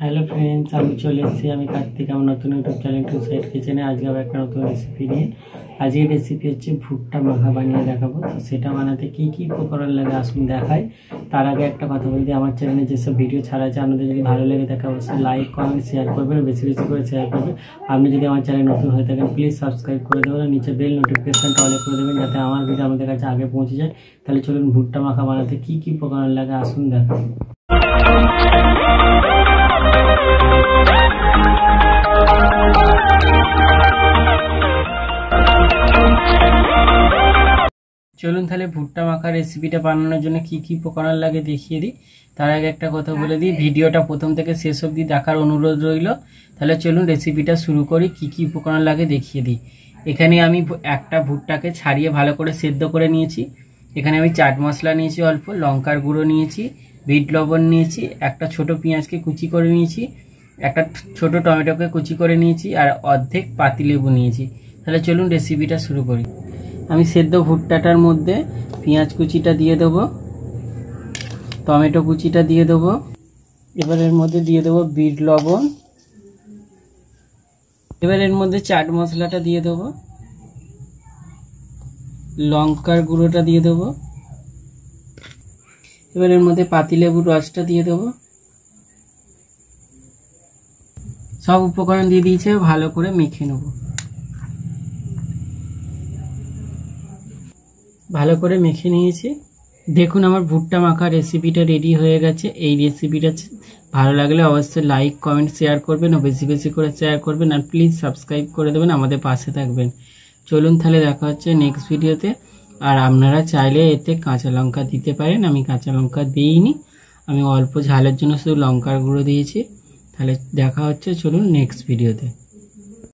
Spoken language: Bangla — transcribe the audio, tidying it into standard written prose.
হ্যালো ফ্রেন্ডস, আমি চলে এসেছি। আমি কার্তিক, আমার নতুন ইউটিউব চ্যানেল টু সাইড কিচেনে। আজকে আবার একটা নতুন রেসিপি নিয়ে। আজকের রেসিপি হচ্ছে ভুট্টা মাখা বানিয়ে দেখাবো। তো সেটা বানাতে কী কী উপকরণ লাগে আসুন দেখাই। তার আগে একটা কথা বলি, আমার চ্যানেলে যেসব ভিডিও ছাড়া আছে আপনাদের যদি ভালো লেগে থাকে অবশ্যই লাইক কমেন্ট শেয়ার করবেন, বেশি বেশি করে শেয়ার করবেন। আপনি যদি আমার চ্যানেল নতুন হয়ে থাকেন প্লিজ সাবস্ক্রাইব করে দেবেন, নিচে বেল নোটিফিকেশনটা অন করে দেবেন যাতে আমার ভিডিও আমাদের কাছে আগে পৌঁছে যায়। তাহলে চলুন ভুট্টা মাখা বানাতে কী কী উপকরণ লাগে আসুন দেখাই। চলুন তাহলে ভুট্টা মাখা রেসিপিটা বানানোর জন্য কি কি উপকরণ লাগে দেখিয়ে দিই। তার আগে একটা কথা বলে দিই, ভিডিওটা প্রথম থেকে শেষ অবধি দেখার অনুরোধ রইল। তাহলে চলুন রেসিপিটা শুরু করি। কি কি উপকরণ লাগে দেখিয়ে দিই। এখানে আমি একটা ভুট্টাকে ছাড়িয়ে ভালো করে সেদ্ধ করে নিয়েছি। এখানে আমি চাট মশলা নিয়েছি, অল্প লঙ্কার গুঁড়ো নিয়েছি, বিট লবণ নিয়েছি, একটা ছোট পেঁয়াজকে কুচি করে নিয়েছি, একটা ছোট টমেটোকে কুচি করে নিয়েছি, আর অর্ধেক পাতিলেবু নিয়েছি। তাহলে চলুন রেসিপিটা শুরু করি। আমি সেদ্ধ ভুট্টাটার মধ্যে পেঁয়াজ কুচিটা দিয়ে দেবো, টমেটো কুচিটা দিয়ে দেবো, এবার এর মধ্যে দিয়ে দেবো বিট লবণ, এবার এর মধ্যে চাট মশলাটা দিয়ে দেবো, লঙ্কার গুঁড়োটা দিয়ে দেবো, এবার এর মধ্যে পাতিলেবুর রসটা দিয়ে দেবো। সব উপকরণ দিয়ে দিয়েছে, ভালো করে মেখে নেব। ভালো করে মেখে নিয়েছি। দেখুন আমার ভুট্টা মাখা রেসিপিটা রেডি হয়ে গেছে। এই রেসিপিটা ভালো লাগলে অবশ্যই লাইক কমেন্ট শেয়ার করবেন ও বেশি বেশি করে শেয়ার করবেন, আর প্লিজ সাবস্ক্রাইব করে দেবেন, আমাদের পাশে থাকবেন। চলুন তাহলে দেখা হচ্ছে নেক্সট ভিডিওতে। আর আপনারা চাইলে এতে কাঁচা লঙ্কা দিতে পারেন, আমি কাঁচা লঙ্কা দিইনি, আমি অল্প ঝালের জন্য শুধু লঙ্কার গুঁড়ো দিয়েছি। তাহলে দেখা হচ্ছে, চলুন নেক্সট ভিডিওতে।